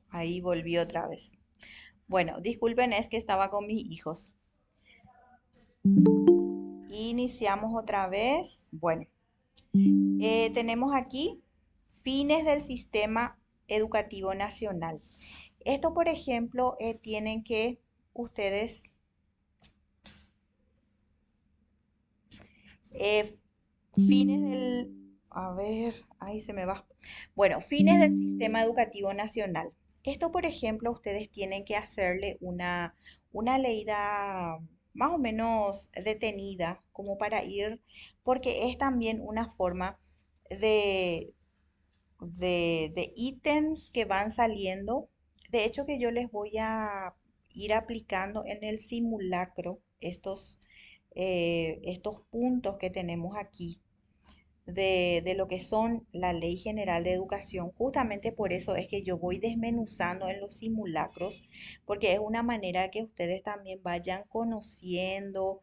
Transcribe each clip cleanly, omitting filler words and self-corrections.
Ahí volví otra vez. Bueno, disculpen, es que estaba con mis hijos. Iniciamos otra vez. Bueno, tenemos aquí fines del sistema educativo nacional. Esto, por ejemplo, tienen que ustedes, eh, fines del, a ver, ahí se me va. Bueno, fines del sistema educativo nacional. Esto, por ejemplo, ustedes tienen que hacerle una leída más o menos detenida, como para ir, porque es también una forma de, de ítems que van saliendo. De hecho, que yo les voy a ir aplicando en el simulacro estos puntos que tenemos aquí de lo que son la Ley General de Educación. Justamente por eso es que yo voy desmenuzando en los simulacros, porque es una manera que ustedes también vayan conociendo,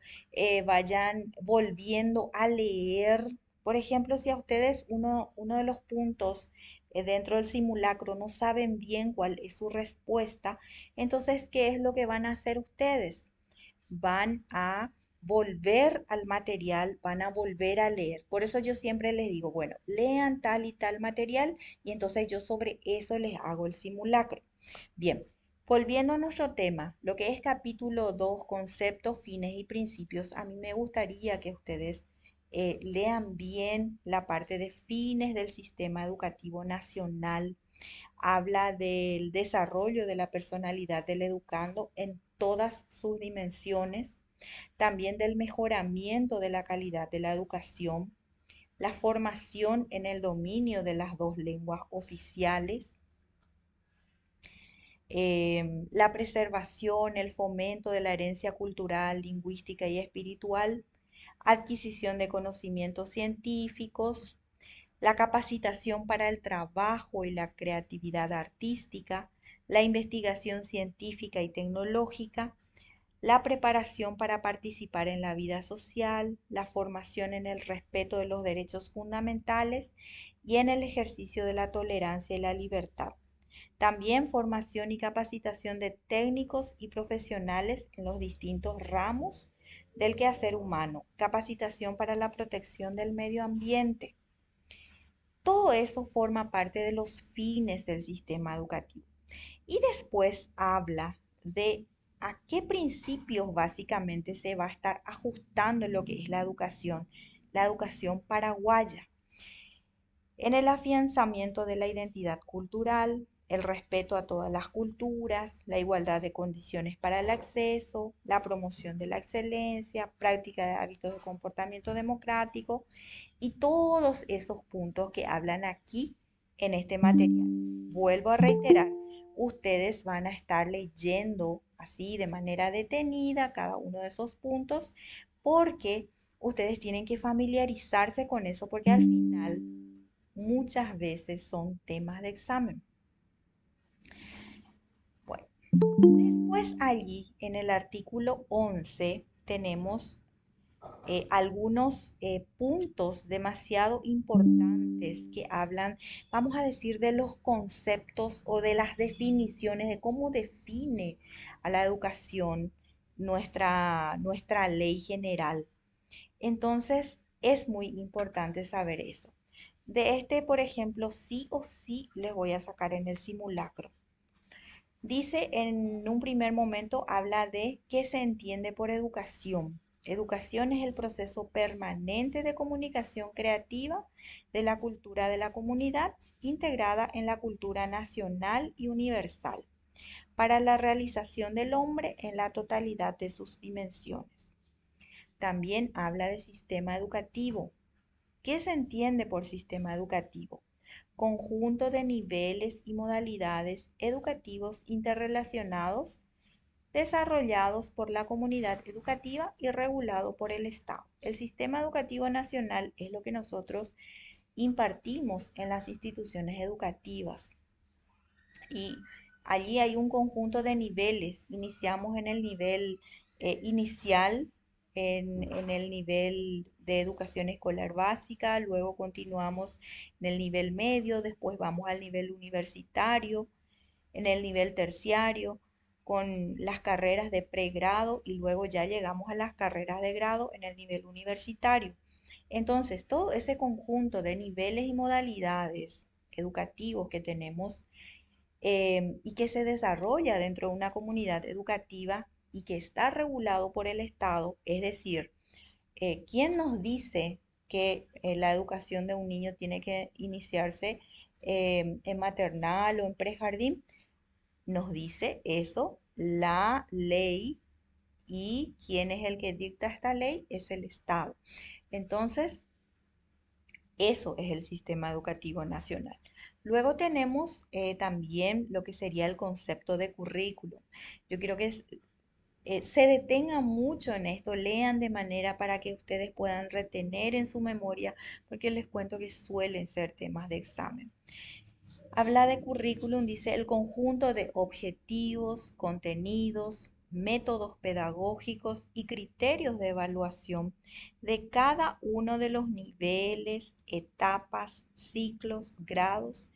vayan volviendo a leer. Por ejemplo, si a ustedes uno de los puntos dentro del simulacro no saben bien cuál es su respuesta, entonces, ¿qué es lo que van a hacer ustedes? Van a volver al material, van a volver a leer. Por eso yo siempre les digo, bueno, lean tal y tal material y entonces yo sobre eso les hago el simulacro. Bien, volviendo a nuestro tema, lo que es capítulo 2, conceptos, fines y principios, a mí me gustaría que ustedes lean bien la parte de fines del sistema educativo nacional. Habla del desarrollo de la personalidad del educando en todas sus dimensiones, también del mejoramiento de la calidad de la educación, la formación en el dominio de las dos lenguas oficiales, la preservación, el fomento de la herencia cultural, lingüística y espiritual, adquisición de conocimientos científicos, la capacitación para el trabajo y la creatividad artística, la investigación científica y tecnológica, la preparación para participar en la vida social, la formación en el respeto de los derechos fundamentales y en el ejercicio de la tolerancia y la libertad. También formación y capacitación de técnicos y profesionales en los distintos ramos del quehacer humano, capacitación para la protección del medio ambiente. Todo eso forma parte de los fines del sistema educativo. Y después habla de a qué principios básicamente se va a estar ajustando lo que es la educación paraguaya, en el afianzamiento de la identidad cultural, el respeto a todas las culturas, la igualdad de condiciones para el acceso, la promoción de la excelencia, práctica de hábitos de comportamiento democrático y todos esos puntos que hablan aquí en este material. Vuelvo a reiterar, ustedes van a estar leyendo así de manera detenida cada uno de esos puntos porque ustedes tienen que familiarizarse con eso porque al final muchas veces son temas de examen. Bueno, después allí en el artículo 11 tenemos algunos puntos demasiado importantes que hablan, vamos a decir, de los conceptos o de las definiciones, de cómo define a la educación nuestra ley general. Entonces, es muy importante saber eso. De este, por ejemplo, sí o sí les voy a sacar en el simulacro. Dice en un primer momento, habla de qué se entiende por educación. Educación es el proceso permanente de comunicación creativa de la cultura de la comunidad integrada en la cultura nacional y universal para la realización del hombre en la totalidad de sus dimensiones. También habla de sistema educativo. ¿Qué se entiende por sistema educativo? Conjunto de niveles y modalidades educativos interrelacionados desarrollados por la comunidad educativa y regulado por el Estado. El sistema educativo nacional es lo que nosotros impartimos en las instituciones educativas y allí hay un conjunto de niveles. Iniciamos en el nivel inicial, en el nivel de educación escolar básica, luego continuamos en el nivel medio, después vamos al nivel universitario, en el nivel terciario, con las carreras de pregrado y luego ya llegamos a las carreras de grado en el nivel universitario. Entonces, todo ese conjunto de niveles y modalidades educativos que tenemos y que se desarrolla dentro de una comunidad educativa y que está regulado por el Estado, es decir, ¿quién nos dice que la educación de un niño tiene que iniciarse en maternal o en prejardín? Nos dice eso la ley, y quién es el que dicta esta ley es el Estado. Entonces, eso es el sistema educativo nacional. Luego tenemos también lo que sería el concepto de currículum. Yo quiero que se detengan mucho en esto, lean de manera para que ustedes puedan retener en su memoria, porque les cuento que suelen ser temas de examen. Habla de currículum, dice el conjunto de objetivos, contenidos, métodos pedagógicos y criterios de evaluación de cada uno de los niveles, etapas, ciclos, grados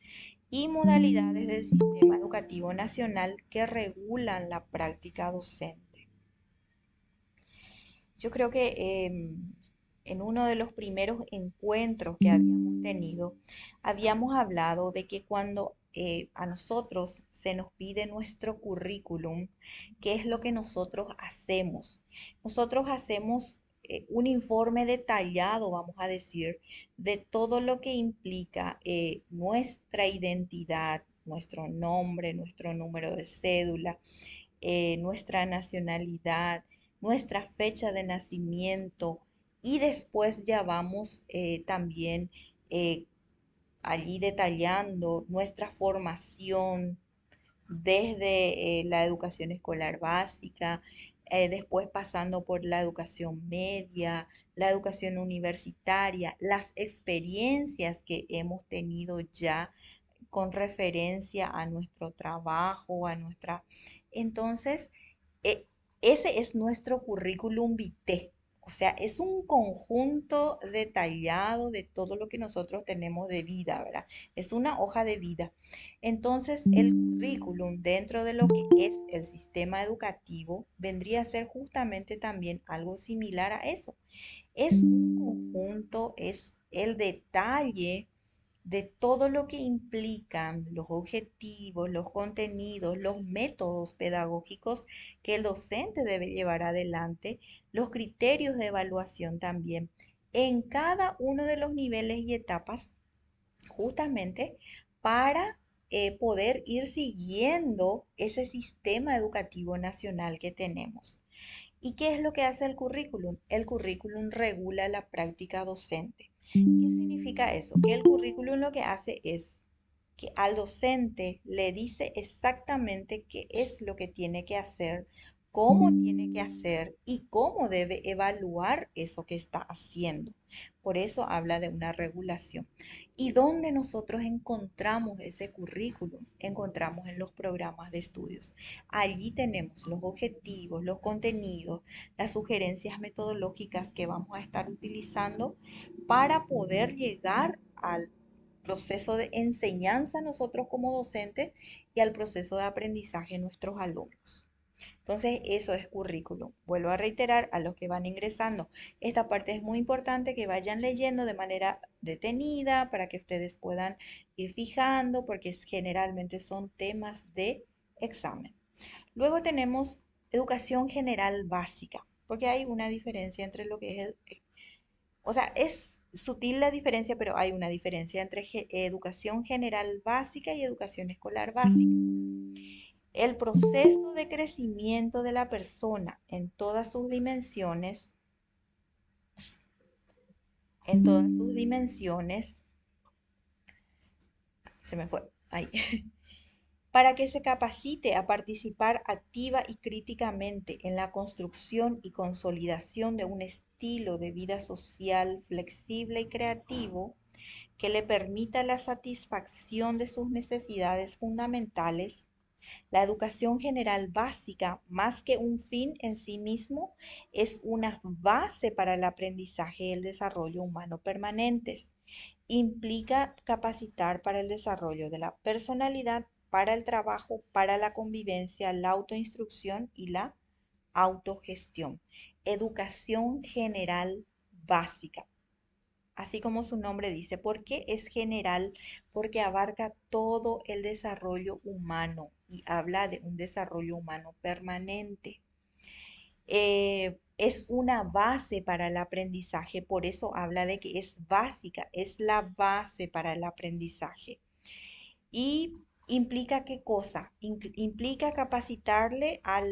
y modalidades del sistema educativo nacional que regulan la práctica docente. Yo creo que en uno de los primeros encuentros que habíamos tenido, habíamos hablado de que cuando a nosotros se nos pide nuestro currículum, ¿qué es lo que nosotros hacemos? Nosotros hacemos un informe detallado, vamos a decir, de todo lo que implica nuestra identidad, nuestro nombre, nuestro número de cédula, nuestra nacionalidad, nuestra fecha de nacimiento, y después ya vamos también eh, allí detallando nuestra formación desde la educación escolar básica, después pasando por la educación media, la educación universitaria, las experiencias que hemos tenido ya con referencia a nuestro trabajo, a nuestra... Entonces, e- ese es nuestro currículum vitae. O sea, es un conjunto detallado de todo lo que nosotros tenemos de vida, ¿verdad? Es una hoja de vida. Entonces, el currículum dentro de lo que es el sistema educativo vendría a ser justamente también algo similar a eso. Es un conjunto, es el detalle de todo lo que implican los objetivos, los contenidos, los métodos pedagógicos que el docente debe llevar adelante, los criterios de evaluación también, en cada uno de los niveles y etapas, justamente para poder ir siguiendo ese sistema educativo nacional que tenemos. ¿Y qué es lo que hace el currículum? El currículum regula la práctica docente. ¿Qué significa eso? Que el currículum lo que hace es que al docente le dice exactamente qué es lo que tiene que hacer, cómo tiene que hacer y cómo debe evaluar eso que está haciendo. Por eso habla de una regulación. ¿Y dónde nosotros encontramos ese currículum? Encontramos en los programas de estudios. Allí tenemos los objetivos, los contenidos, las sugerencias metodológicas que vamos a estar utilizando para poder llegar al proceso de enseñanza nosotros como docentes y al proceso de aprendizaje de nuestros alumnos. Entonces, eso es currículum. Vuelvo a reiterar a los que van ingresando. Esta parte es muy importante que vayan leyendo de manera detenida para que ustedes puedan ir fijando, porque generalmente son temas de examen. Luego tenemos educación general básica, porque hay una diferencia entre lo que es o sea, es sutil la diferencia, pero hay una diferencia entre educación general básica y educación escolar básica. El proceso de crecimiento de la persona en todas sus dimensiones, se me fue, ahí, para que se capacite a participar activa y críticamente en la construcción y consolidación de un estilo de vida social flexible y creativo que le permita la satisfacción de sus necesidades fundamentales. La educación general básica, más que un fin en sí mismo, es una base para el aprendizaje y el desarrollo humano permanentes. Implica capacitar para el desarrollo de la personalidad para el trabajo, para la convivencia, la autoinstrucción y la autogestión. Educación general básica. Así como su nombre dice, ¿por qué es general? Porque abarca todo el desarrollo humano y habla de un desarrollo humano permanente. Es una base para el aprendizaje, por eso habla de que es básica, es la base para el aprendizaje. ¿Y implica qué cosa? Implica capacitarle a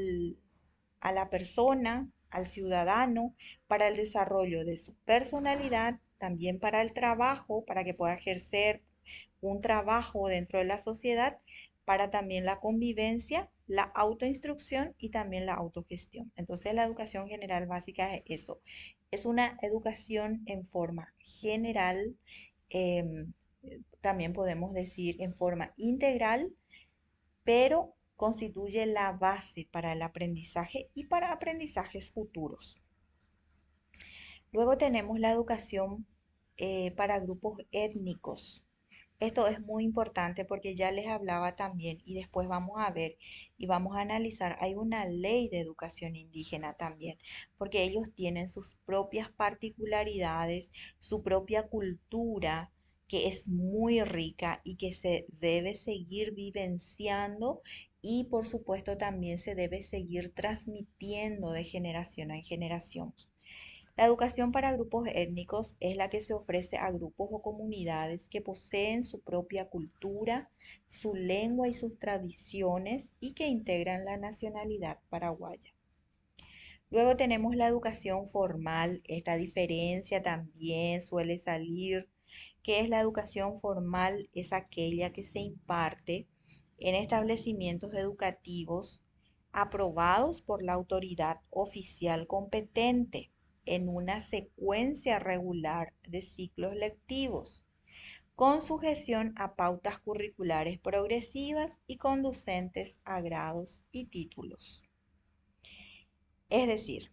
la persona, al ciudadano, para el desarrollo de su personalidad, también para el trabajo, para que pueda ejercer un trabajo dentro de la sociedad, para también la convivencia, la autoinstrucción y también la autogestión. Entonces la educación general básica es eso, es una educación en forma general, em, también podemos decir en forma integral, pero constituye la base para el aprendizaje y para aprendizajes futuros. Luego tenemos la educación para grupos étnicos. Esto es muy importante porque ya les hablaba también y después vamos a ver y vamos a analizar, hay una ley de educación indígena también, porque ellos tienen sus propias particularidades, su propia cultura, que es muy rica y que se debe seguir vivenciando y por supuesto también se debe seguir transmitiendo de generación en generación. La educación para grupos étnicos es la que se ofrece a grupos o comunidades que poseen su propia cultura, su lengua y sus tradiciones y que integran la nacionalidad paraguaya. Luego tenemos la educación formal. Esta diferencia también suele salir, que es la educación formal, es aquella que se imparte en establecimientos educativos aprobados por la autoridad oficial competente en una secuencia regular de ciclos lectivos, con sujeción a pautas curriculares progresivas y conducentes a grados y títulos. Es decir,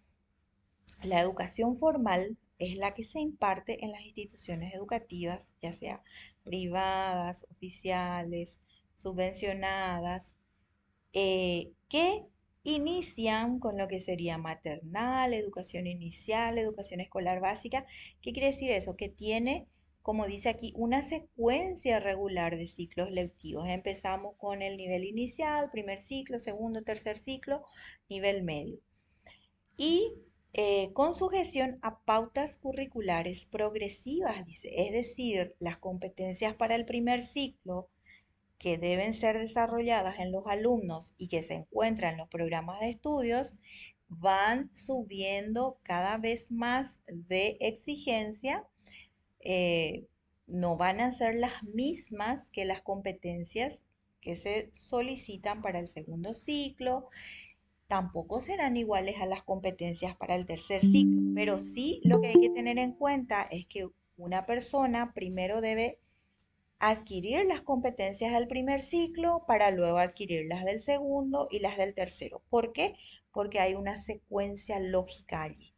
la educación formal es la que se imparte en las instituciones educativas, ya sea privadas, oficiales, subvencionadas, que inician con lo que sería maternal, educación inicial, educación escolar básica. ¿Qué quiere decir eso? Que tiene, como dice aquí, una secuencia regular de ciclos lectivos. Empezamos con el nivel inicial, primer ciclo, segundo, tercer ciclo, nivel medio. Y con sujeción a pautas curriculares progresivas, dice, es decir, las competencias para el primer ciclo que deben ser desarrolladas en los alumnos y que se encuentran en los programas de estudios van subiendo cada vez más de exigencia, eh, no van a ser las mismas que las competencias que se solicitan para el segundo ciclo, tampoco serán iguales a las competencias para el tercer ciclo, pero sí lo que hay que tener en cuenta es que una persona primero debe adquirir las competencias del primer ciclo para luego adquirir las del segundo y las del tercero. ¿Por qué? Porque hay una secuencia lógica allí.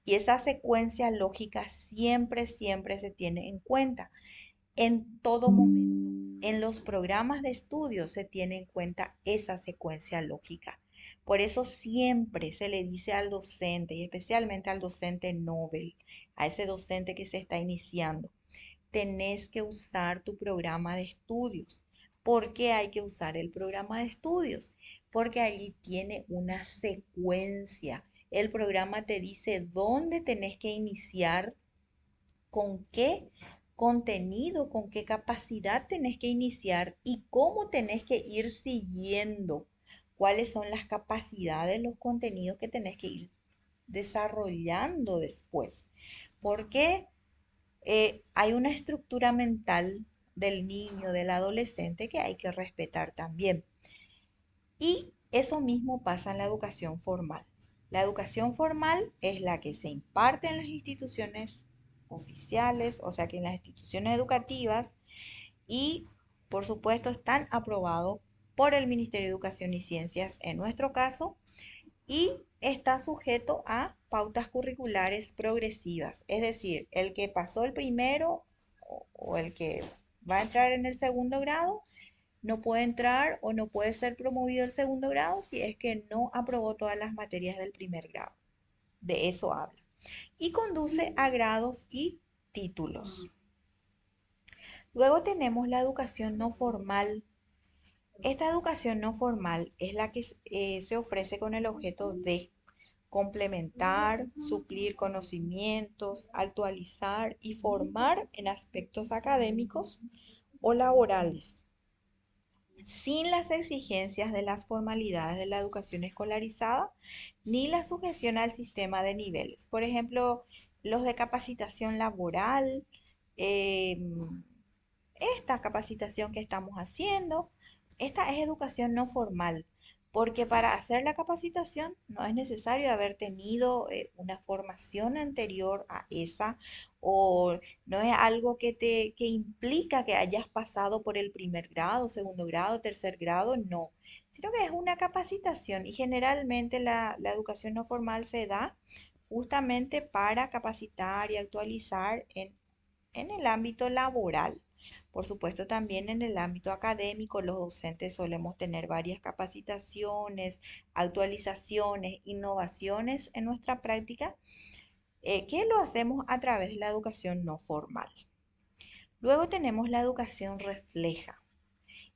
Y esa secuencia lógica siempre, siempre se tiene en cuenta. En todo momento, en los programas de estudio se tiene en cuenta esa secuencia lógica. Por eso siempre se le dice al docente, y especialmente al docente Nobel, a ese docente que se está iniciando, tenés que usar tu programa de estudios. ¿Por qué hay que usar el programa de estudios? Porque allí tiene una secuencia. El programa te dice dónde tenés que iniciar, con qué contenido, con qué capacidad tenés que iniciar y cómo tenés que ir siguiendo. Cuáles son las capacidades, los contenidos que tenés que ir desarrollando después. Porque hay una estructura mental del niño, del adolescente que hay que respetar también. Y eso mismo pasa en la educación formal. La educación formal es la que se imparte en las instituciones oficiales, o sea que en las instituciones educativas y por supuesto están aprobados por el Ministerio de Educación y Ciencias en nuestro caso y está sujeto a pautas curriculares progresivas. Es decir, el que pasó el primero o el que va a entrar en el segundo grado no puede entrar o no puede ser promovido al segundo grado si es que no aprobó todas las materias del primer grado. De eso habla. Y conduce a grados y títulos. Luego tenemos la educación no formal. Esta educación no formal es la que se ofrece con el objeto de complementar, suplir conocimientos, actualizar y formar en aspectos académicos o laborales, sin las exigencias de las formalidades de la educación escolarizada ni la sujeción al sistema de niveles. Por ejemplo, los de capacitación laboral, eh, esta capacitación que estamos haciendo, esta es educación no formal, porque para hacer la capacitación no es necesario haber tenido una formación anterior a esa, o no es algo que implica que hayas pasado por el primer grado, segundo grado, tercer grado, no, sino que es una capacitación y generalmente la educación no formal se da justamente para capacitar y actualizar en el ámbito laboral. Por supuesto, también en el ámbito académico, los docentes solemos tener varias capacitaciones, actualizaciones, innovaciones en nuestra práctica, que lo hacemos a través de la educación no formal. Luego tenemos la educación refleja.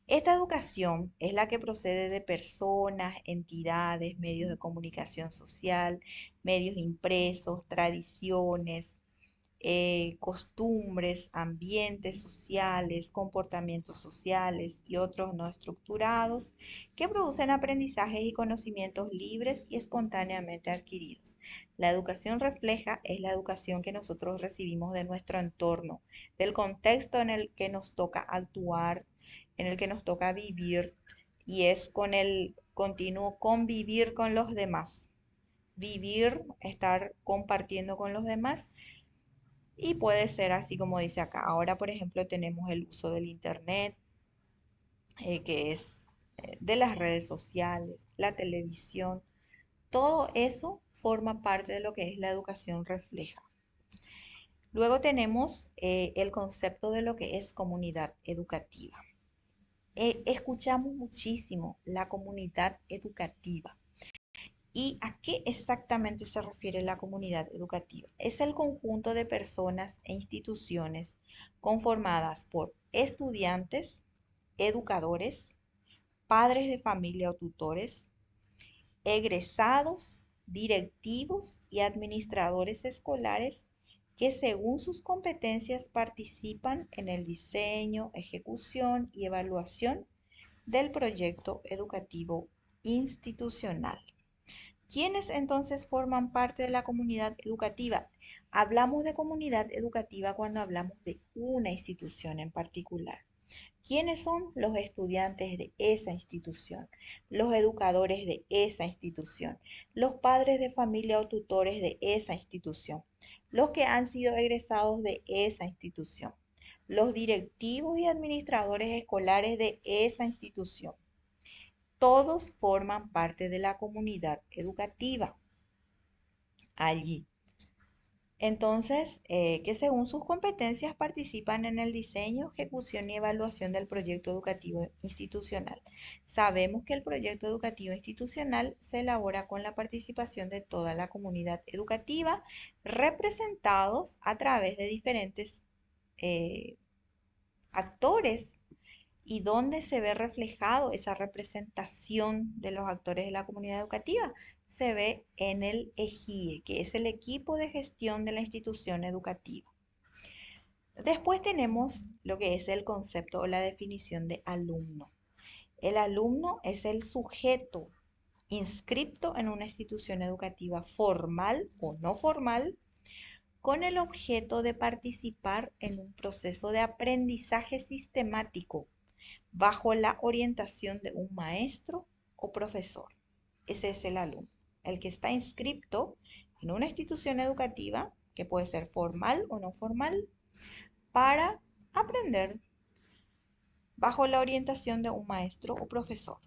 Esta educación es la que procede de personas, entidades, medios de comunicación social, medios impresos, tradiciones, costumbres, ambientes sociales, comportamientos sociales y otros no estructurados que producen aprendizajes y conocimientos libres y espontáneamente adquiridos. La educación refleja es la educación que nosotros recibimos de nuestro entorno, del contexto en el que nos toca actuar, en el que nos toca vivir, y es con el continuo convivir con los demás. Vivir, estar compartiendo con los demás, y puede ser así como dice acá. Ahora, por ejemplo, tenemos el uso del Internet, que es de las redes sociales, la televisión. Todo eso forma parte de lo que es la educación refleja. Luego tenemos el concepto de lo que es comunidad educativa. Escuchamos muchísimo la comunidad educativa. ¿Y a qué exactamente se refiere la comunidad educativa? Es el conjunto de personas e instituciones conformadas por estudiantes, educadores, padres de familia o tutores, egresados, directivos y administradores escolares que según sus competencias participan en el diseño, ejecución y evaluación del proyecto educativo institucional. ¿Quiénes entonces forman parte de la comunidad educativa? Hablamos de comunidad educativa cuando hablamos de una institución en particular. ¿Quiénes son los estudiantes de esa institución? Los educadores de esa institución, los padres de familia o tutores de esa institución, los que han sido egresados de esa institución, los directivos y administradores escolares de esa institución. Todos forman parte de la comunidad educativa allí. Entonces, que según sus competencias participan en el diseño, ejecución y evaluación del proyecto educativo institucional. Sabemos que el proyecto educativo institucional se elabora con la participación de toda la comunidad educativa, representados a través de diferentes eh, actores, y dónde se ve reflejado esa representación de los actores de la comunidad educativa. Se ve en el EGIE, que es el equipo de gestión de la institución educativa. Después tenemos lo que es el concepto o la definición de alumno. El alumno es el sujeto inscripto en una institución educativa formal o no formal con el objeto de participar en un proceso de aprendizaje sistemático bajo la orientación de un maestro o profesor. Ese es el alumno, el que está inscrito en una institución educativa, que puede ser formal o no formal, para aprender bajo la orientación de un maestro o profesor.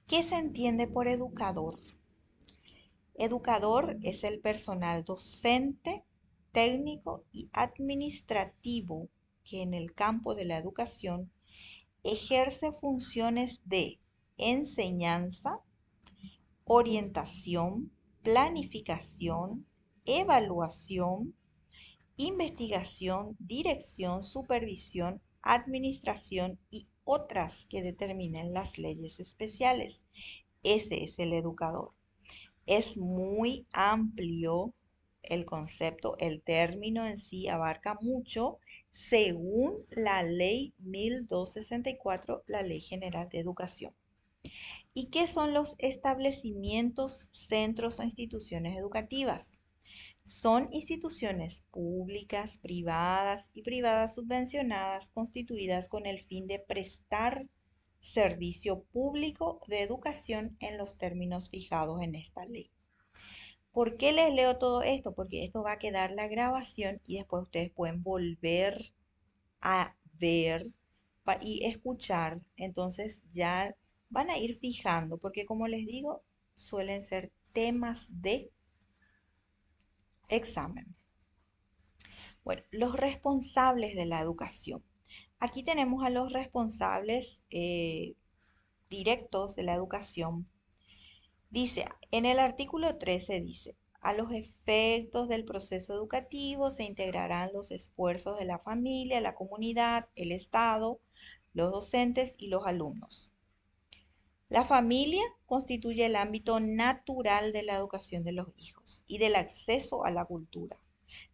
¿Qué se entiende por educador? Educador es el personal docente, técnico y administrativo que en el campo de la educación ejerce funciones de enseñanza, orientación, planificación, evaluación, investigación, dirección, supervisión, administración y otras que determinen las leyes especiales. Ese es el educador. Es muy amplio el concepto, el término en sí abarca mucho según la ley 1264, la Ley General de Educación. ¿Y qué son los establecimientos, centros o instituciones educativas? Son instituciones públicas, privadas y privadas subvencionadas constituidas con el fin de prestar servicio público de educación en los términos fijados en esta ley. ¿Por qué les leo todo esto? Porque esto va a quedar la grabación y después ustedes pueden volver a ver y escuchar. Entonces ya van a ir fijando, porque como les digo, suelen ser temas de examen. Bueno, los responsables de la educación. Aquí tenemos a los responsables directos de la educación. Dice, en el artículo 13 dice, a los efectos del proceso educativo se integrarán los esfuerzos de la familia, la comunidad, el Estado, los docentes y los alumnos. La familia constituye el ámbito natural de la educación de los hijos y del acceso a la cultura.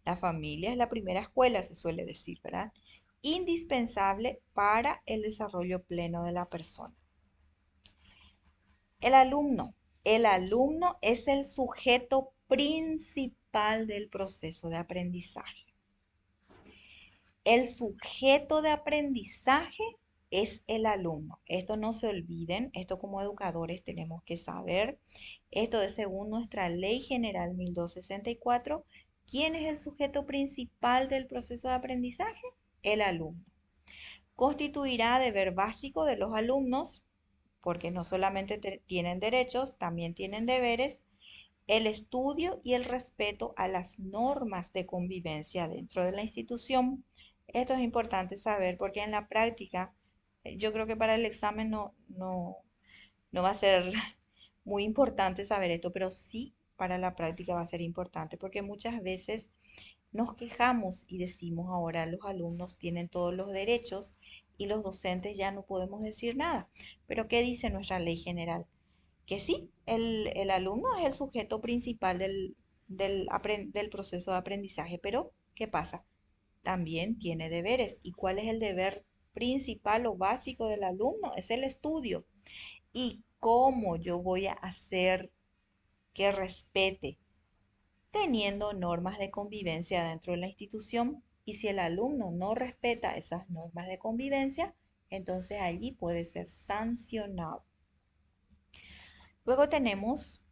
La familia es la primera escuela, se suele decir, ¿verdad? Indispensable para el desarrollo pleno de la persona. El alumno. El alumno es el sujeto principal del proceso de aprendizaje. El sujeto de aprendizaje es el alumno. Esto no se olviden, esto como educadores tenemos que saber. Esto es según nuestra Ley General 1264. ¿Quién es el sujeto principal del proceso de aprendizaje? El alumno. Constituirá deber básico de los alumnos, porque no solamente tienen derechos, también tienen deberes, el estudio y el respeto a las normas de convivencia dentro de la institución. Esto es importante saber porque en la práctica, yo creo que para el examen no va a ser muy importante saber esto, pero sí para la práctica va a ser importante porque muchas veces nos quejamos y decimos ahora los alumnos tienen todos los derechos y los docentes ya no podemos decir nada. Pero ¿qué dice nuestra ley general? Que sí, el alumno es el sujeto principal del proceso de aprendizaje, pero ¿qué pasa? También tiene deberes. ¿Y cuál es el deber principal o básico del alumno? Es el estudio. ¿Y cómo yo voy a hacer que respete? Teniendo normas de convivencia dentro de la institución. Y si el alumno no respeta esas normas de convivencia, entonces allí puede ser sancionado. Luego tenemos,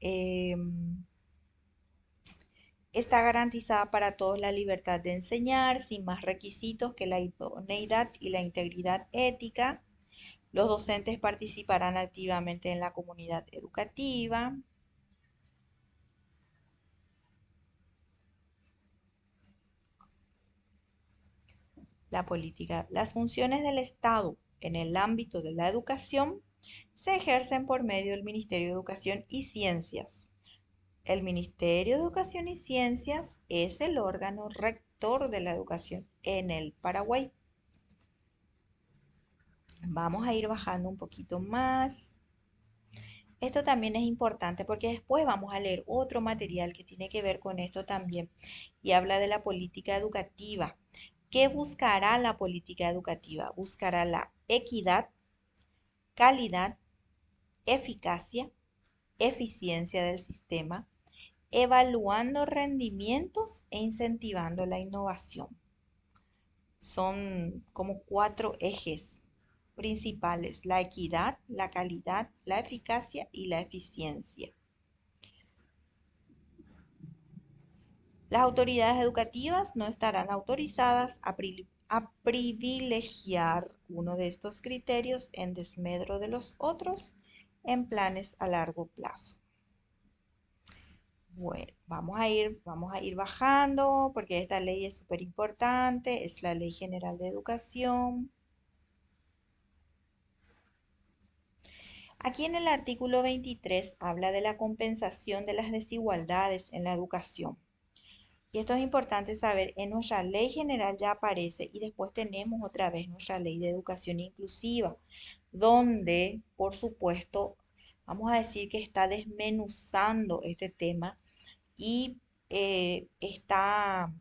está garantizada para todos la libertad de enseñar, sin más requisitos que la idoneidad y la integridad ética. Los docentes participarán activamente en la comunidad educativa. La política. Las funciones del Estado en el ámbito de la educación se ejercen por medio del Ministerio de Educación y Ciencias. El Ministerio de Educación y Ciencias es el órgano rector de la educación en el Paraguay. Vamos a ir bajando un poquito más. Esto también es importante porque después vamos a leer otro material que tiene que ver con esto también y habla de la política educativa. ¿Qué buscará la política educativa? Buscará la equidad, calidad, eficacia, eficiencia del sistema, evaluando rendimientos e incentivando la innovación. Son como cuatro ejes principales: la equidad, la calidad, la eficacia y la eficiencia. Las autoridades educativas no estarán autorizadas a privilegiar uno de estos criterios en desmedro de los otros en planes a largo plazo. Bueno, vamos a ir bajando porque esta ley es súper importante, es la Ley General de Educación. Aquí en el artículo 23 habla de la compensación de las desigualdades en la educación. Y esto es importante saber, en nuestra ley general ya aparece y después tenemos otra vez nuestra ley de educación inclusiva, donde, por supuesto, vamos a decir que está desmenuzando este tema y está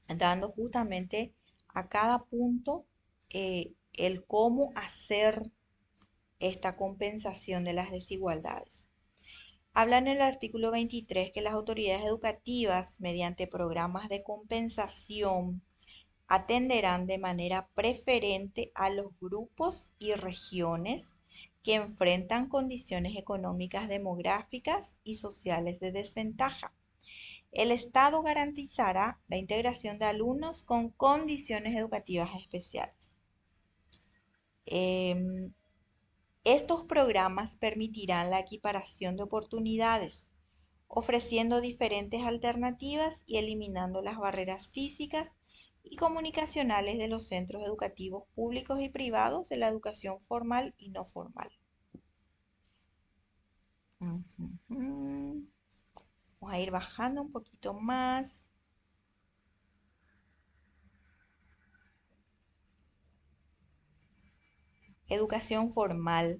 dando justamente a cada punto el cómo hacer esta compensación de las desigualdades. Habla en el artículo 23 que las autoridades educativas, mediante programas de compensación, atenderán de manera preferente a los grupos y regiones que enfrentan condiciones económicas, demográficas y sociales de desventaja. El Estado garantizará la integración de alumnos con condiciones educativas especiales. Em, Estos programas permitirán la equiparación de oportunidades, ofreciendo diferentes alternativas y eliminando las barreras físicas y comunicacionales de los centros educativos públicos y privados de la educación formal y no formal. Vamos a ir bajando un poquito más. Educación formal.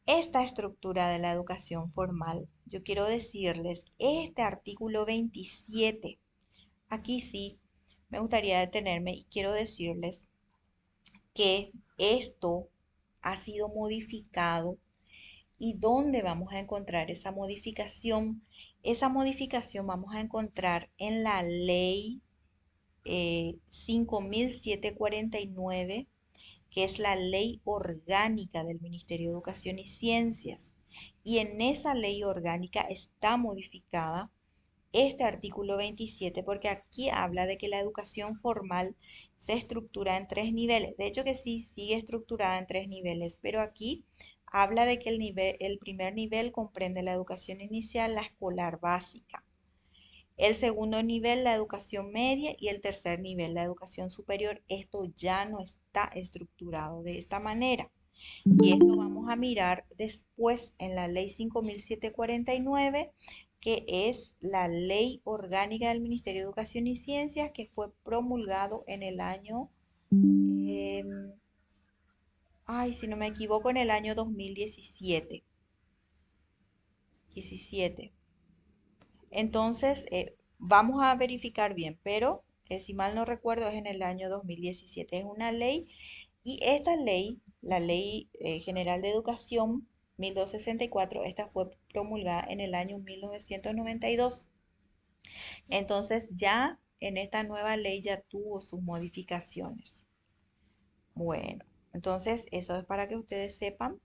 Esta estructura de la educación formal, yo quiero decirles, este artículo 27, aquí sí me gustaría detenerme y quiero decirles que esto ha sido modificado y dónde vamos a encontrar esa modificación. Esa modificación vamos a encontrar en la ley 5749, que es la ley orgánica del Ministerio de Educación y Ciencias. Y en esa ley orgánica está modificada este artículo 27 porque aquí habla de que la educación formal se estructura en tres niveles. De hecho que sí, sigue estructurada en tres niveles, pero aquí habla de que el primer nivel comprende la educación inicial, la escolar básica. El segundo nivel, la educación media, y el tercer nivel, la educación superior. Esto ya no está estructurado de esta manera. Y esto vamos a mirar después en la ley 5749, que es la ley orgánica del Ministerio de Educación y Ciencias, que fue promulgado en el año, si no me equivoco, en el año 2017. 17. Entonces, vamos a verificar bien, pero si mal no recuerdo es en el año 2017. Es una ley y esta ley, la Ley General de Educación 1264, esta fue promulgada en el año 1992. Entonces ya en esta nueva ley ya tuvo sus modificaciones. Bueno, entonces eso es para que ustedes sepan.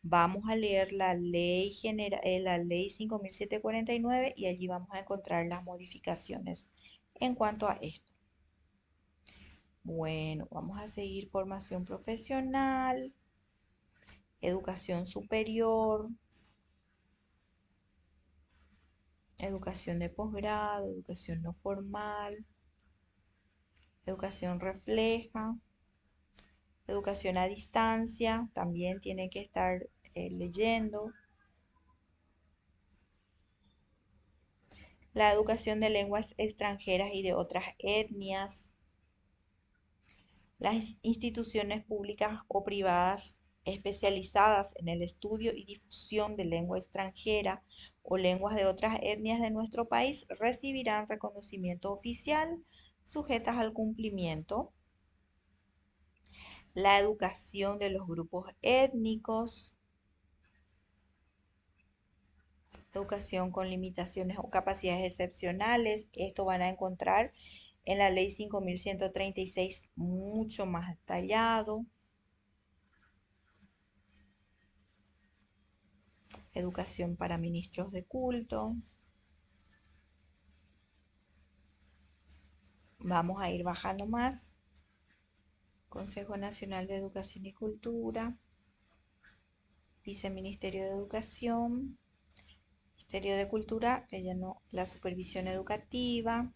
Vamos a leer la ley 5749 y allí vamos a encontrar las modificaciones en cuanto a esto. Bueno, vamos a seguir formación profesional, educación superior, educación de posgrado, educación no formal, educación refleja, educación a distancia, también tiene que estar leyendo. La educación de lenguas extranjeras y de otras etnias, las instituciones públicas o privadas especializadas en el estudio y difusión de lengua extranjera o lenguas de otras etnias de nuestro país recibirán reconocimiento oficial sujetas al cumplimiento. La educación de los grupos étnicos, educación con limitaciones o capacidades excepcionales, que esto van a encontrar en la ley 5136 mucho más detallado. Educación para ministros de culto. Vamos a ir bajando más. Consejo Nacional de Educación y Cultura. Viceministerio de Educación. Ministerio de Cultura, que ya no, la supervisión educativa.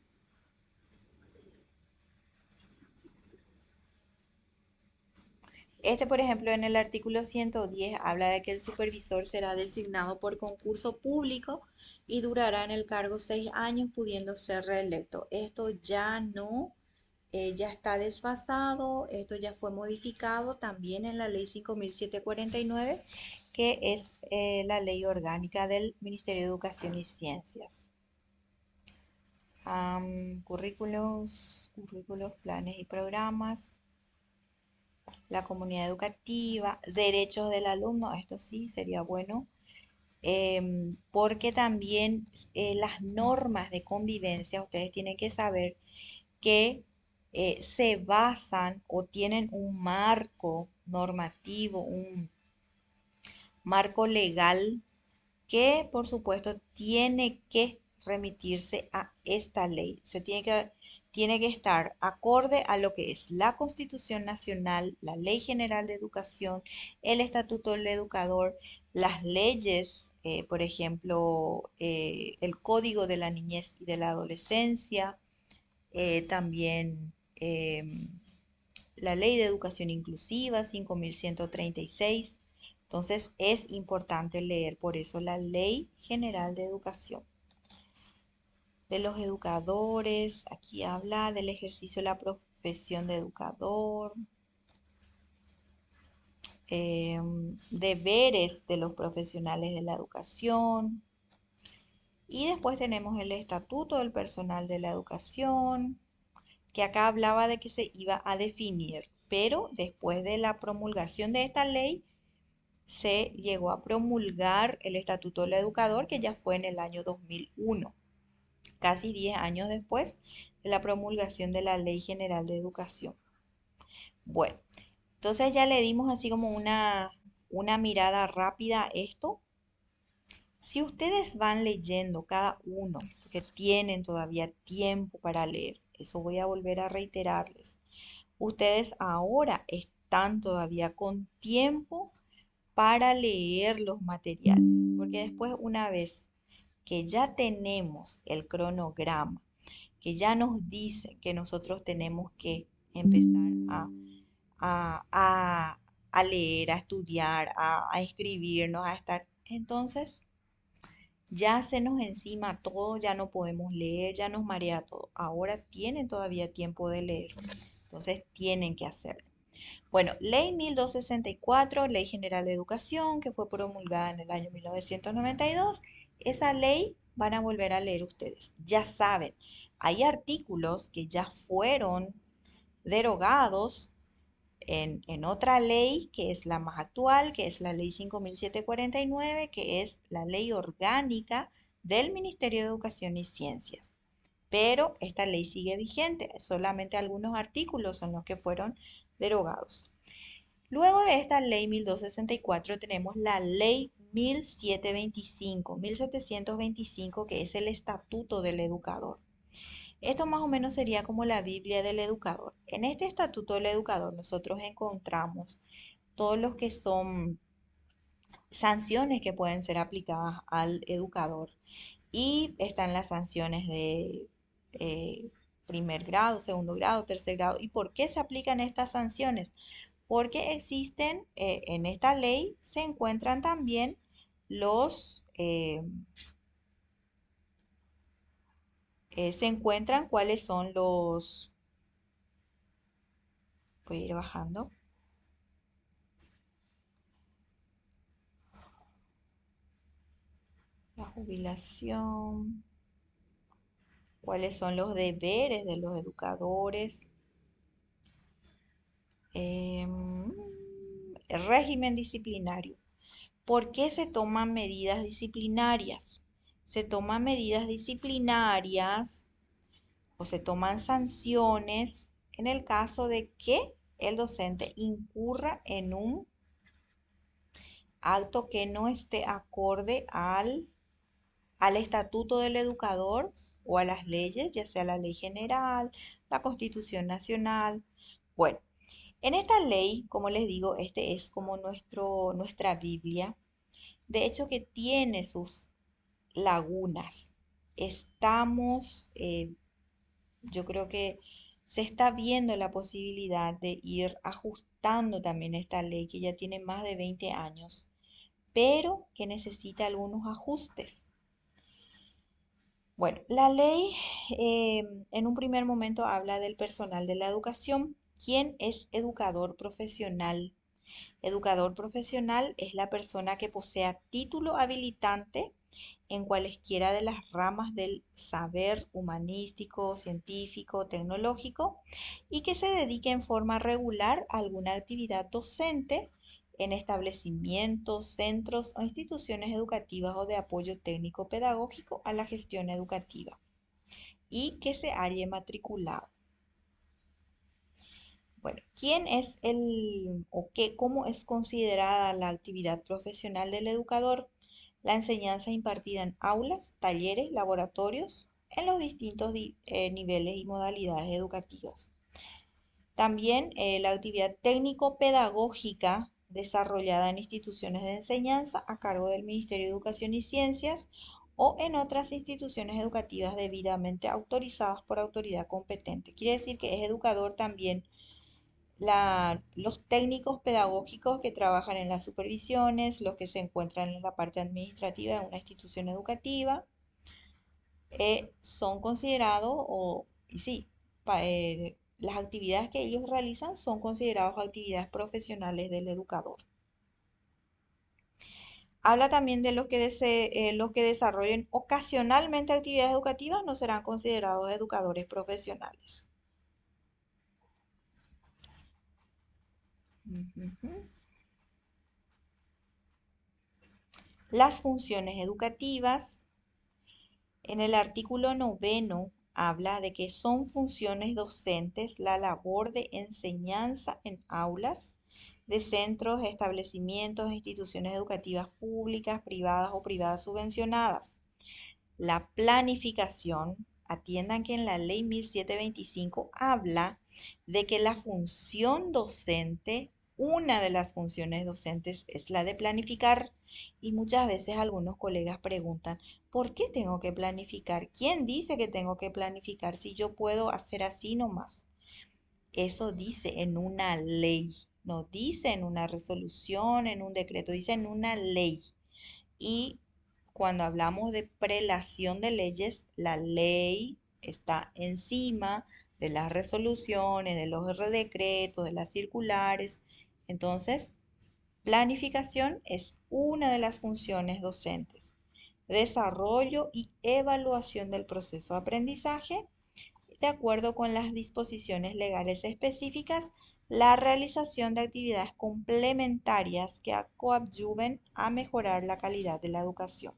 Este, por ejemplo, en el artículo 110 habla de que el supervisor será designado por concurso público y durará en el cargo 6 años, pudiendo ser reelecto. Esto ya no, ya está desfasado, esto ya fue modificado también en la ley 5749, que es la ley orgánica del Ministerio de Educación y Ciencias. Currículos, planes y programas, la comunidad educativa, derechos del alumno, esto sí sería bueno, porque también las normas de convivencia, ustedes tienen que saber que se basan o tienen un marco normativo, un marco legal que por supuesto tiene que remitirse a esta ley. Tiene que estar acorde a lo que es la Constitución Nacional, la Ley General de Educación, el Estatuto del Educador, las leyes, por ejemplo, el Código de la Niñez y de la Adolescencia, también la Ley de Educación Inclusiva 5136. Entonces es importante leer por eso la Ley General de Educación. De los educadores, aquí habla del ejercicio de la profesión de educador, deberes de los profesionales de la educación. Y después tenemos el Estatuto del Personal de la Educación, que acá hablaba de que se iba a definir, pero después de la promulgación de esta ley se llegó a promulgar el Estatuto del Educador, que ya fue en el año 2001, casi 10 años después de la promulgación de la Ley General de Educación. Bueno, entonces ya le dimos así como una mirada rápida a esto. Si ustedes van leyendo cada uno, porque tienen todavía tiempo para leer, eso voy a volver a reiterarles. Ustedes ahora están todavía con tiempo para leer los materiales, porque después una vez que ya tenemos el cronograma, que ya nos dice que nosotros tenemos que empezar a, a- a leer, a estudiar, a inscribirnos, a estar, entonces ya se nos encima todo, ya no podemos leer, ya nos marea todo. Ahora tienen todavía tiempo de leer, entonces tienen que hacerlo. Bueno, Ley 1264, Ley General de Educación, que fue promulgada en el año 1992. Esa ley van a volver a leer ustedes. Ya saben, hay artículos que ya fueron derogados en otra ley que es la más actual, que es la Ley 5749, que es la ley orgánica del Ministerio de Educación y Ciencias. Pero esta ley sigue vigente, solamente algunos artículos son los que fueron derogados. Luego de esta ley 1264 tenemos la ley 1725, que es el Estatuto del Educador. Esto más o menos sería como la Biblia del educador. En este Estatuto del Educador nosotros encontramos todos los que son sanciones que pueden ser aplicadas al educador. Y están las sanciones de eh, primer grado, segundo grado, tercer grado. ¿Y por qué se aplican estas sanciones? Porque existen, en esta ley se encuentran también los, se encuentran cuáles son los, voy a ir bajando, la jubilación, cuáles son los deberes de los educadores, el régimen disciplinario. ¿Por qué se toman medidas disciplinarias? Se toman medidas disciplinarias o se toman sanciones en el caso de que el docente incurra en un acto que no esté acorde al estatuto del educador o a las leyes, ya sea la ley general, la Constitución Nacional. Bueno, en esta ley, como les digo, este es como nuestra Biblia. De hecho que tiene sus lagunas. Estamos, yo creo que se está viendo la posibilidad de ir ajustando también esta ley que ya tiene más de 20 años, pero que necesita algunos ajustes. Bueno, la ley en un primer momento habla del personal de la educación. ¿Quién es educador profesional? Educador profesional es la persona que posea título habilitante en cualesquiera de las ramas del saber humanístico, científico, tecnológico y que se dedique en forma regular a alguna actividad docente en establecimientos, centros o instituciones educativas o de apoyo técnico pedagógico a la gestión educativa y que se haya matriculado. Bueno, ¿quién es el o qué, cómo es considerada la actividad profesional del educador? La enseñanza impartida en aulas, talleres, laboratorios, en los distintos niveles y modalidades educativas. También la actividad técnico-pedagógica desarrollada en instituciones de enseñanza a cargo del Ministerio de Educación y Ciencias o en otras instituciones educativas debidamente autorizadas por autoridad competente. Quiere decir que es educador también los técnicos pedagógicos que trabajan en las supervisiones, los que se encuentran en la parte administrativa de una institución educativa, son considerados, y sí, las actividades que ellos realizan son consideradas actividades profesionales del educador. Habla también de los que desarrollen ocasionalmente actividades educativas no serán considerados educadores profesionales. Ujú. Las funciones educativas. En el artículo noveno habla de que son funciones docentes la labor de enseñanza en aulas de centros, establecimientos e instituciones educativas públicas, privadas o privadas subvencionadas. La planificación, atiendan que en la ley 1725 habla de que la función docente, una de las funciones docentes es la de planificar. Y muchas veces algunos colegas preguntan, ¿por qué tengo que planificar? ¿Quién dice que tengo que planificar si yo puedo hacer así nomás? Eso dice en una ley, no dice en una resolución, en un decreto, dice en una ley. Y cuando hablamos de prelación de leyes, la ley está encima de las resoluciones, de los decretos, de las circulares. Entonces, planificación es una de las funciones docentes. Desarrollo y evaluación del proceso de aprendizaje de acuerdo con las disposiciones legales específicas, la realización de actividades complementarias que coadyuven a mejorar la calidad de la educación.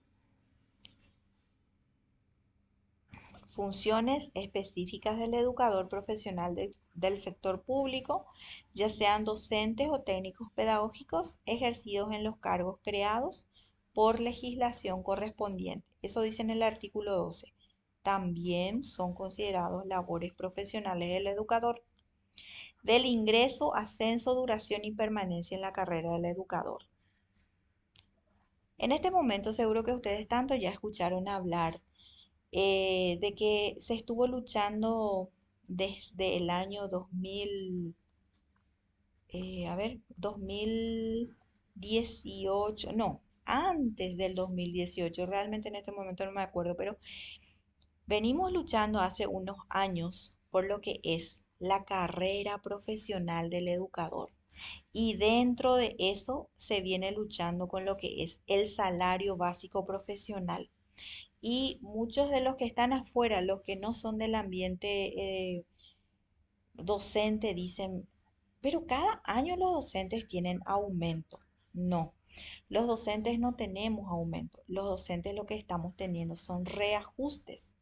Funciones específicas del educador profesional del sector público, ya sean docentes o técnicos pedagógicos, ejercidos en los cargos creados por legislación correspondiente. Eso dice en el artículo 12. También son considerados labores profesionales del educador. Del ingreso, ascenso, duración y permanencia en la carrera del educador. En este momento seguro que ustedes tanto ya escucharon hablar de que se estuvo luchando desde el año 2000, 2018, no, antes del 2018, realmente en este momento no me acuerdo, pero venimos luchando hace unos años por lo que es la carrera profesional del educador. Y dentro de eso se viene luchando con lo que es el salario básico profesional. Y muchos de los que están afuera, los que no son del ambiente docente, dicen, pero cada año los docentes tienen aumento. No, los docentes no tenemos aumento. Los docentes lo que estamos teniendo son reajustes.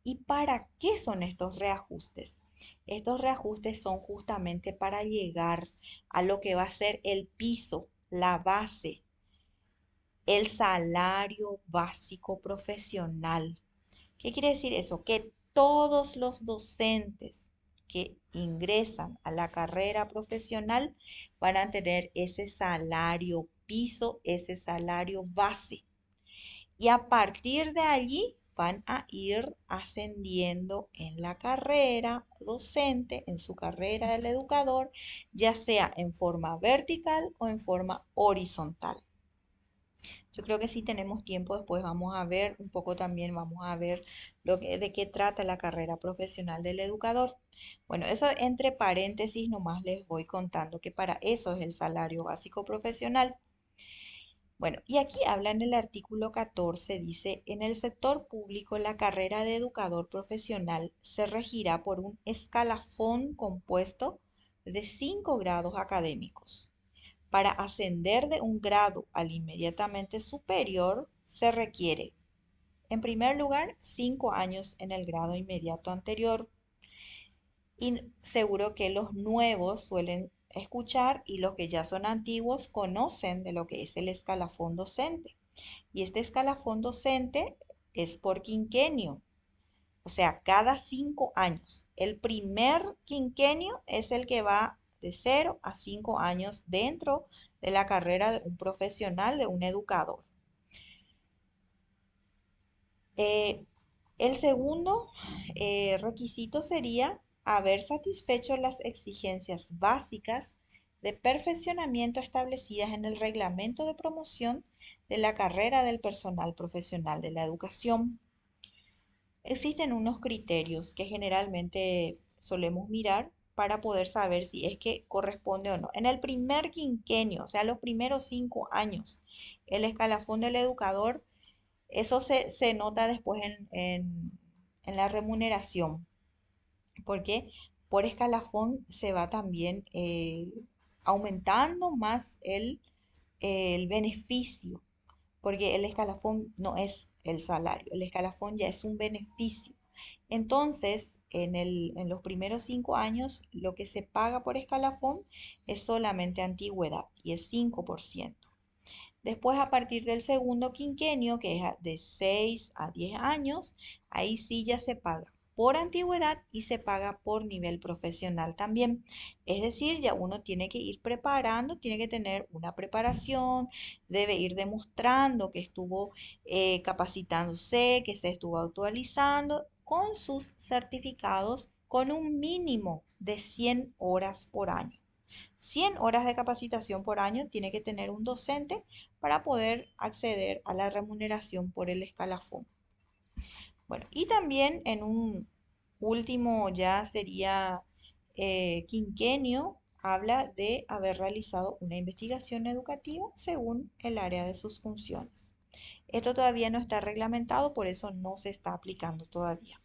¿Y para qué son estos reajustes? Estos reajustes son justamente para llegar a lo que va a ser el piso, la base, el salario básico profesional. ¿Qué quiere decir eso? Que todos los docentes que ingresan a la carrera profesional van a tener ese salario piso, ese salario base. Y a partir de allí van a ir ascendiendo en la carrera docente, en su carrera del educador, ya sea en forma vertical o en forma horizontal. Yo creo que si tenemos tiempo después vamos a ver un poco también, vamos a ver de qué trata la carrera profesional del educador. Bueno, eso entre paréntesis nomás les voy contando que para eso es el salario básico profesional. Bueno, y aquí habla en el artículo 14, dice, en el sector público la carrera de educador profesional se regirá por un escalafón compuesto de 5 grados académicos. Para ascender de un grado al inmediatamente superior se requiere, en primer lugar, 5 años en el grado inmediato anterior. Y seguro que los nuevos suelen escuchar y los que ya son antiguos conocen de lo que es el escalafón docente. Y este escalafón docente es por quinquenio, o sea, cada 5 años. El primer quinquenio es el que va de 0 a 5 años dentro de la carrera de un profesional, de un educador. Eh, el segundo requisito sería haber satisfecho las exigencias básicas de perfeccionamiento establecidas en el reglamento de promoción de la carrera del personal profesional de la educación. Existen unos criterios que generalmente solemos mirar para poder saber si es que corresponde o no. En el primer quinquenio, o sea, los primeros 5 años, el escalafón del educador, eso se nota después en la remuneración, porque por escalafón se va también aumentando más el beneficio, porque el escalafón no es el salario, el escalafón ya es un beneficio. Entonces, en los primeros 5 años, lo que se paga por escalafón es solamente antigüedad y es 5%. Después, a partir del segundo quinquenio, que es de 6 a 10 años, ahí sí ya se paga por antigüedad y se paga por nivel profesional también. Es decir, ya uno tiene que ir preparando, tiene que tener una preparación, debe ir demostrando que estuvo capacitándose, que se estuvo actualizando con sus certificados con un mínimo de 100 horas por año. 100 horas de capacitación por año tiene que tener un docente para poder acceder a la remuneración por el escalafón. Bueno, y también en un último ya sería quinquenio, habla de haber realizado una investigación educativa según el área de sus funciones. Esto todavía no está reglamentado, por eso no se está aplicando todavía.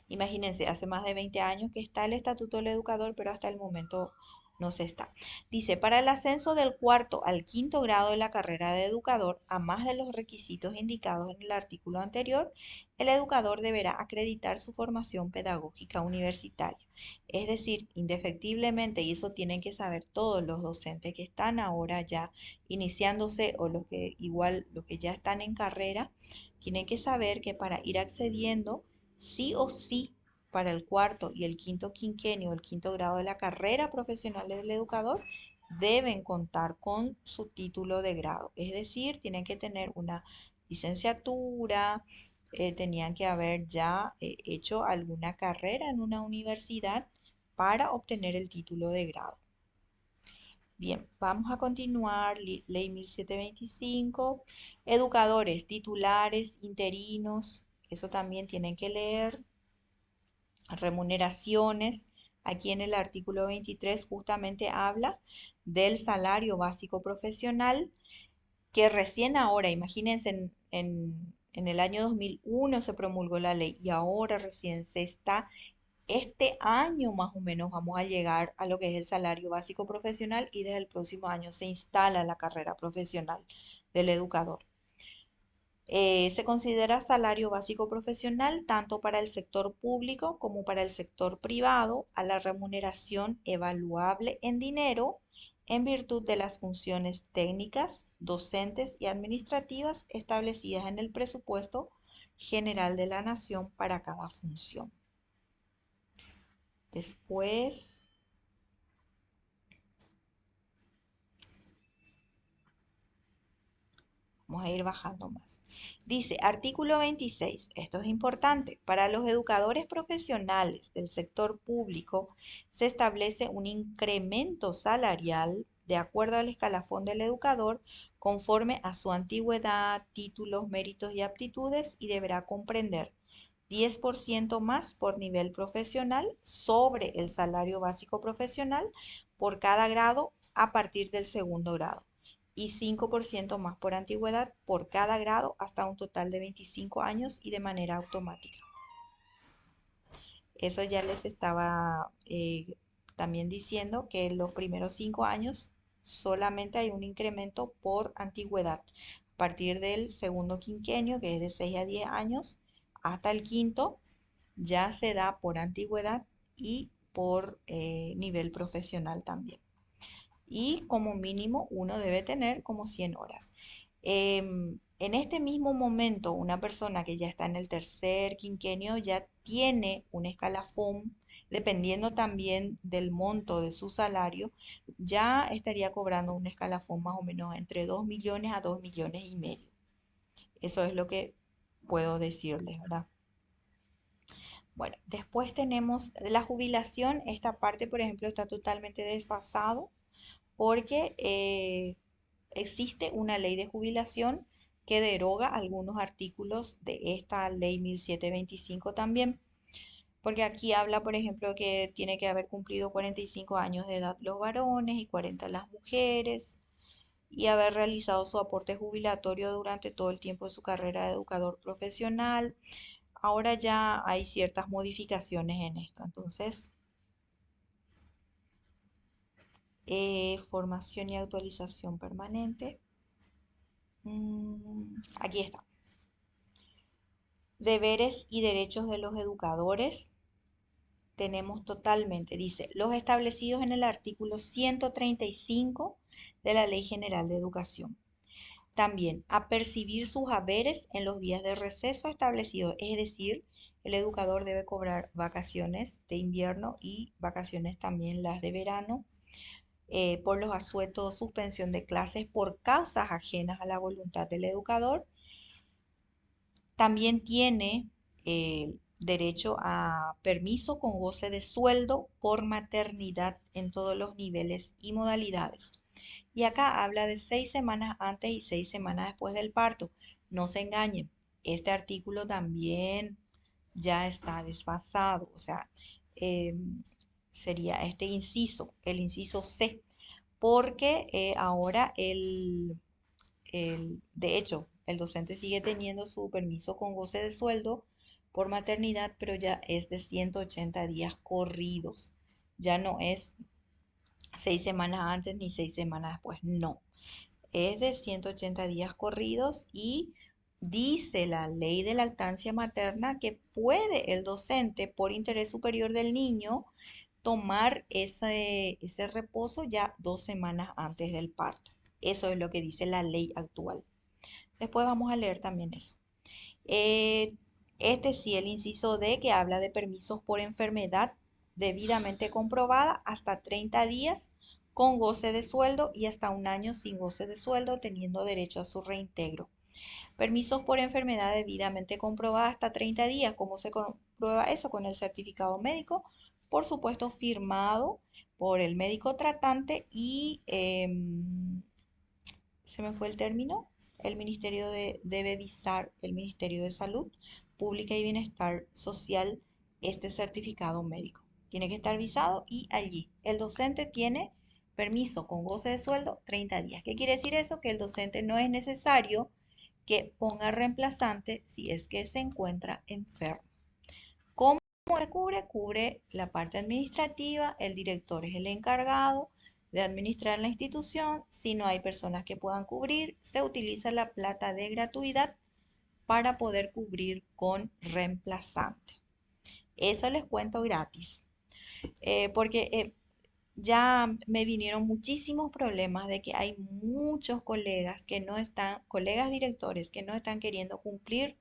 Imagínense, hace más de 20 años que está el Estatuto del Educador, pero hasta el momento no se está. Dice, para el ascenso del cuarto al quinto grado de la carrera de educador, a más de los requisitos indicados en el artículo anterior, el educador deberá acreditar su formación pedagógica universitaria. Es decir, indefectiblemente, y eso tienen que saber todos los docentes que están ahora ya iniciándose o los que igual los que ya están en carrera, tienen que saber que para ir accediendo sí o sí para el cuarto y el quinto quinquenio, el quinto grado de la carrera profesional del educador, deben contar con su título de grado. Es decir, tienen que tener una licenciatura, tenían que haber ya hecho alguna carrera en una universidad para obtener el título de grado. Bien, vamos a continuar. Ley 1725. Educadores, titulares, interinos, eso también tienen que leer. Remuneraciones. Aquí en el artículo 23 justamente habla del salario básico profesional que recién ahora, imagínense, en el año 2001 se promulgó la ley y ahora recién se está, este año más o menos vamos a llegar a lo que es el salario básico profesional y desde el próximo año se instala la carrera profesional del educador. Se considera salario básico profesional tanto para el sector público como para el sector privado a la remuneración evaluable en dinero en virtud de las funciones técnicas, docentes y administrativas establecidas en el presupuesto general de la nación para cada función. Después vamos Vamos a ir bajando más. Dice, artículo 26, esto es importante, para los educadores profesionales del sector público se establece un incremento salarial de acuerdo al escalafón del educador conforme a su antigüedad, títulos, méritos y aptitudes y deberá comprender 10% más por nivel profesional sobre el salario básico profesional por cada grado a partir del segundo grado y 5% más por antigüedad por cada grado hasta un total de 25 años y de manera automática. Eso ya les estaba también diciendo que en los primeros 5 años solamente hay un incremento por antigüedad. A partir del segundo quinquenio, que es de 6 a 10 años, hasta el quinto, ya se da por antigüedad y por nivel profesional también. Y como mínimo uno debe tener como 100 horas. En este mismo momento, una persona que ya está en el tercer quinquenio ya tiene un escalafón, dependiendo también del monto de su salario, ya estaría cobrando un escalafón más o menos entre 2 millones a 2 millones y medio. Eso es lo que puedo decirles, ¿verdad? Bueno, después tenemos la jubilación. Esta parte, por ejemplo, está totalmente desfasado porque existe una ley de jubilación que deroga algunos artículos de esta ley 1725 también, porque aquí habla, por ejemplo, que tiene que haber cumplido 45 años de edad los varones y 40 las mujeres, y haber realizado su aporte jubilatorio durante todo el tiempo de su carrera de educador profesional. Ahora ya hay ciertas modificaciones en esto, entonces formación y actualización permanente. Aquí está. Deberes y derechos de los educadores. Tenemos totalmente, dice, los establecidos en el artículo 135 de la Ley General de Educación. También a percibir sus haberes en los días de receso establecidos, es decir, el educador debe cobrar vacaciones de invierno y vacaciones también las de verano, por los asuetos, suspensión de clases por causas ajenas a la voluntad del educador. También tiene derecho a permiso con goce de sueldo por maternidad en todos los niveles y modalidades. Y acá habla de 6 semanas antes y 6 semanas después del parto. No se engañen, este artículo también ya está desfasado, o sea, eh, sería este inciso, el inciso C, porque ahora de hecho, el docente sigue teniendo su permiso con goce de sueldo por maternidad, pero ya es de 180 días corridos. Ya no es 6 semanas antes ni 6 semanas después, no. Es de 180 días corridos y dice la ley de lactancia materna que puede el docente, por interés superior del niño, tomar ese reposo ya 2 semanas antes del parto. Eso es lo que dice la ley actual. Después vamos a leer también eso. Eh, este sí, el inciso D, que habla de permisos por enfermedad debidamente comprobada hasta 30 días con goce de sueldo y hasta un año sin goce de sueldo, teniendo derecho a su reintegro. Permisos por enfermedad debidamente comprobada hasta 30 días. ¿Cómo se comprueba eso? Con el certificado médico, por supuesto, firmado por el médico tratante y se me fue el término, el Ministerio debe visar el Ministerio de Salud Pública y Bienestar Social este certificado médico. Tiene que estar visado y allí el docente tiene permiso con goce de sueldo 30 días. ¿Qué quiere decir eso? Que el docente no es necesario que ponga reemplazante si es que se encuentra enfermo. ¿Cómo se cubre? Cubre la parte administrativa, el director es el encargado de administrar la institución. Si no hay personas que puedan cubrir, se utiliza la plata de gratuidad para poder cubrir con reemplazante. Eso les cuento gratis, porque ya me vinieron muchísimos problemas de que hay muchos colegas que no están, colegas directores que no están queriendo cumplir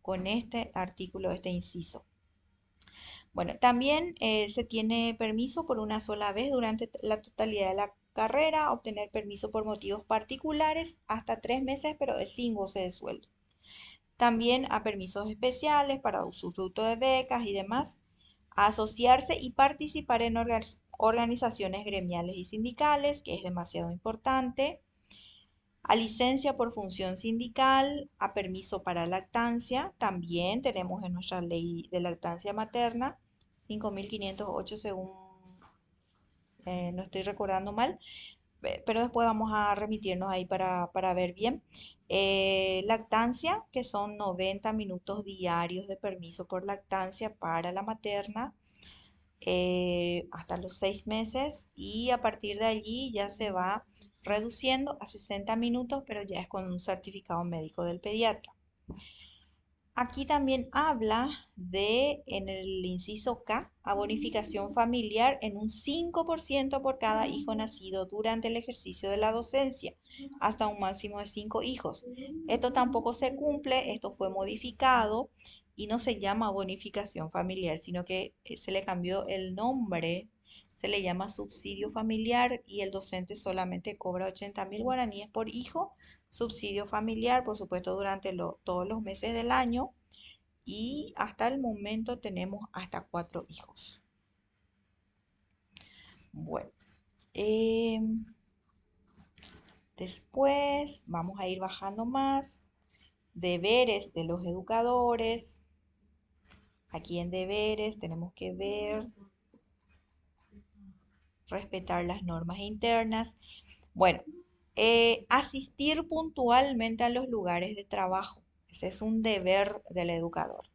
con este artículo, este inciso. Bueno, también se tiene permiso por una sola vez durante la totalidad de la carrera, obtener permiso por motivos particulares hasta 3 meses, pero es sin goce de sueldo. También a permisos especiales para usufructo de becas y demás, a asociarse y participar en organizaciones gremiales y sindicales, que es demasiado importante, a licencia por función sindical, a permiso para lactancia, también tenemos en nuestra ley de lactancia materna, 5.508 según, no estoy recordando mal, pero después vamos a remitirnos ahí para ver bien. Lactancia, que son 90 minutos diarios de permiso por lactancia para la materna hasta los 6 meses y a partir de allí ya se va reduciendo a 60 minutos, pero ya es con un certificado médico del pediatra. Aquí también habla de, en el inciso K, a bonificación familiar en un 5% por cada hijo nacido durante el ejercicio de la docencia, hasta un máximo de 5 hijos. Esto tampoco se cumple, esto fue modificado y no se llama bonificación familiar, sino que se le cambió el nombre, se le llama subsidio familiar y el docente solamente cobra 80.000 guaraníes por hijo, subsidio familiar, por supuesto, durante todos los meses del año y hasta el momento tenemos hasta 4 hijos. Bueno, después vamos a ir bajando más. Deberes de los educadores. Aquí en deberes tenemos que ver, respetar las normas internas. Bueno, asistir puntualmente a los lugares de trabajo. Ese es un deber del educador,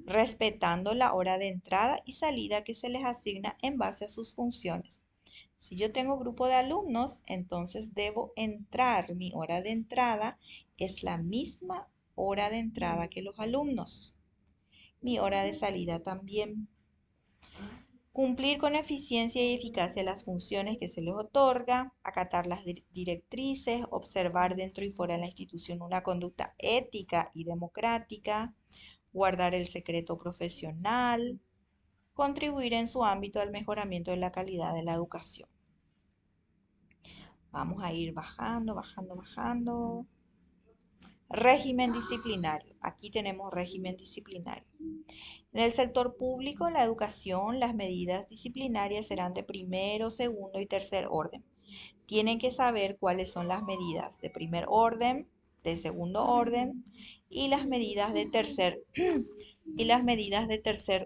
respetando la hora de entrada y salida que se les asigna en base a sus funciones. Si yo tengo grupo de alumnos, entonces debo entrar. Mi hora de entrada es la misma hora de entrada que los alumnos. Mi hora de salida también. Cumplir con eficiencia y eficacia las funciones que se les otorga, acatar las directrices, observar dentro y fuera de la institución una conducta ética y democrática, guardar el secreto profesional, contribuir en su ámbito al mejoramiento de la calidad de la educación. Vamos a ir bajando, bajando, bajando. Régimen disciplinario. Aquí tenemos régimen disciplinario. En el sector público, la educación, las medidas disciplinarias serán de primero, segundo y tercer orden. Tienen que saber cuáles son las medidas de primer orden, de segundo orden y las medidas de tercer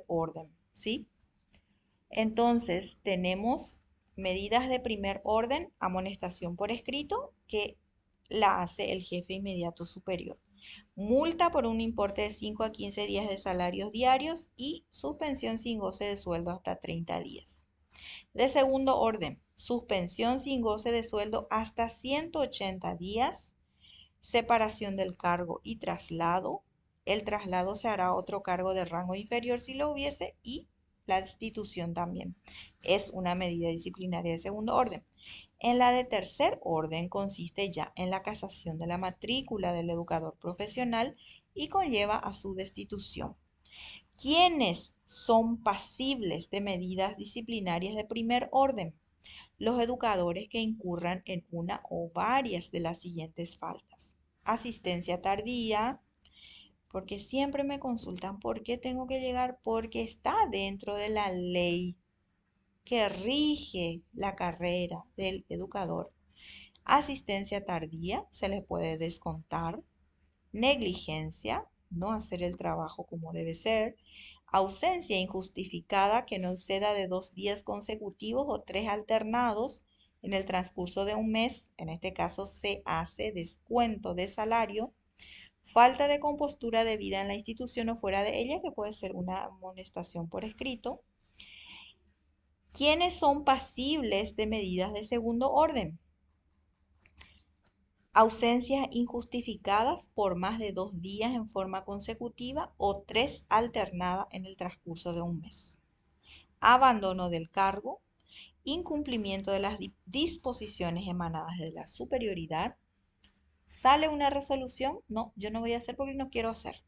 orden, ¿sí? Entonces, tenemos medidas de primer orden, amonestación por escrito, que la hace el jefe inmediato superior. Multa por un importe de 5 a 15 días de salarios diarios y suspensión sin goce de sueldo hasta 30 días. De segundo orden, suspensión sin goce de sueldo hasta 180 días, separación del cargo y traslado. El traslado se hará a otro cargo de rango inferior si lo hubiese y la destitución también. Es una medida disciplinaria de segundo orden. En la de tercer orden consiste ya en la casación de la matrícula del educador profesional y conlleva a su destitución. ¿Quiénes son pasibles de medidas disciplinarias de primer orden? Los educadores que incurran en una o varias de las siguientes faltas. Asistencia tardía, porque siempre me consultan por qué tengo que llegar, porque está dentro de la ley que rige la carrera del educador. Asistencia tardía, se les puede descontar. Negligencia, no hacer el trabajo como debe ser. Ausencia injustificada que no exceda de 2 días consecutivos o 3 alternados en el transcurso de un mes. En este caso se hace descuento de salario. Falta de compostura debida en la institución o fuera de ella, que puede ser una amonestación por escrito. ¿Quiénes son pasibles de medidas de segundo orden? Ausencias injustificadas por más de 2 días en forma consecutiva o 3 alternadas en el transcurso de un mes. Abandono del cargo, incumplimiento de las disposiciones emanadas de la superioridad. ¿Sale una resolución? No, yo no voy a hacer porque no quiero hacer.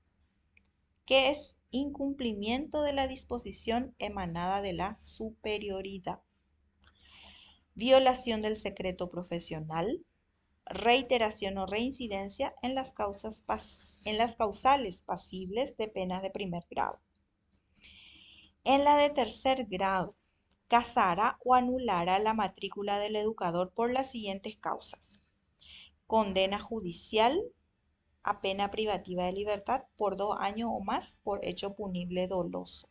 ¿Qué es incumplimiento de la disposición emanada de la superioridad, violación del secreto profesional, reiteración o reincidencia en las causales pasibles de penas de primer grado. En la de tercer grado, casará o anulará la matrícula del educador por las siguientes causas: condena judicial a pena privativa de libertad por 2 años o más por hecho punible doloso,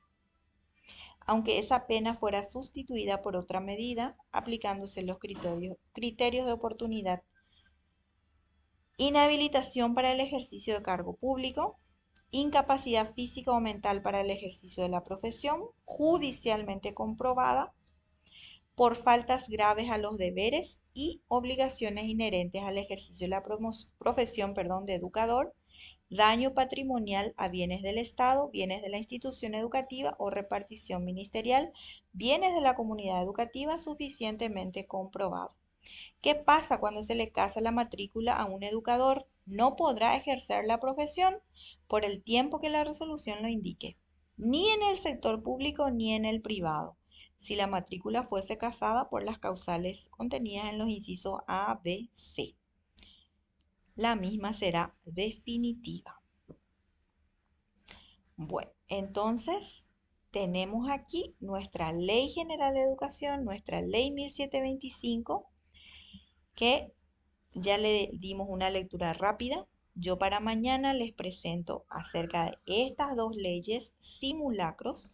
aunque esa pena fuera sustituida por otra medida, aplicándose los criterios de oportunidad. Inhabilitación para el ejercicio de cargo público, incapacidad física o mental para el ejercicio de la profesión, judicialmente comprobada, por faltas graves a los deberes y obligaciones inherentes al ejercicio de la profesión de educador, daño patrimonial a bienes del Estado, bienes de la institución educativa o repartición ministerial, bienes de la comunidad educativa suficientemente comprobado. ¿Qué pasa cuando se le casa la matrícula a un educador? No podrá ejercer la profesión por el tiempo que la resolución lo indique, ni en el sector público ni en el privado, si la matrícula fuese casada por las causales contenidas en los incisos A, B, C. La misma será definitiva. Bueno, entonces tenemos aquí nuestra Ley General de Educación, nuestra Ley 1725, que ya le dimos una lectura rápida. Yo para mañana les presento acerca de estas dos leyes simulacros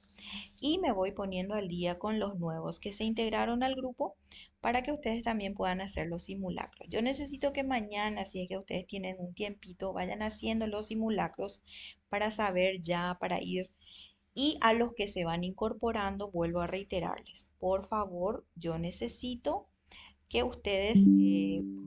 y me voy poniendo al día con los nuevos que se integraron al grupo para que ustedes también puedan hacer los simulacros. Yo necesito que mañana, si es que ustedes tienen un tiempito, vayan haciendo los simulacros para saber ya, para ir. Y a los que se van incorporando, vuelvo a reiterarles, por favor, yo necesito que ustedes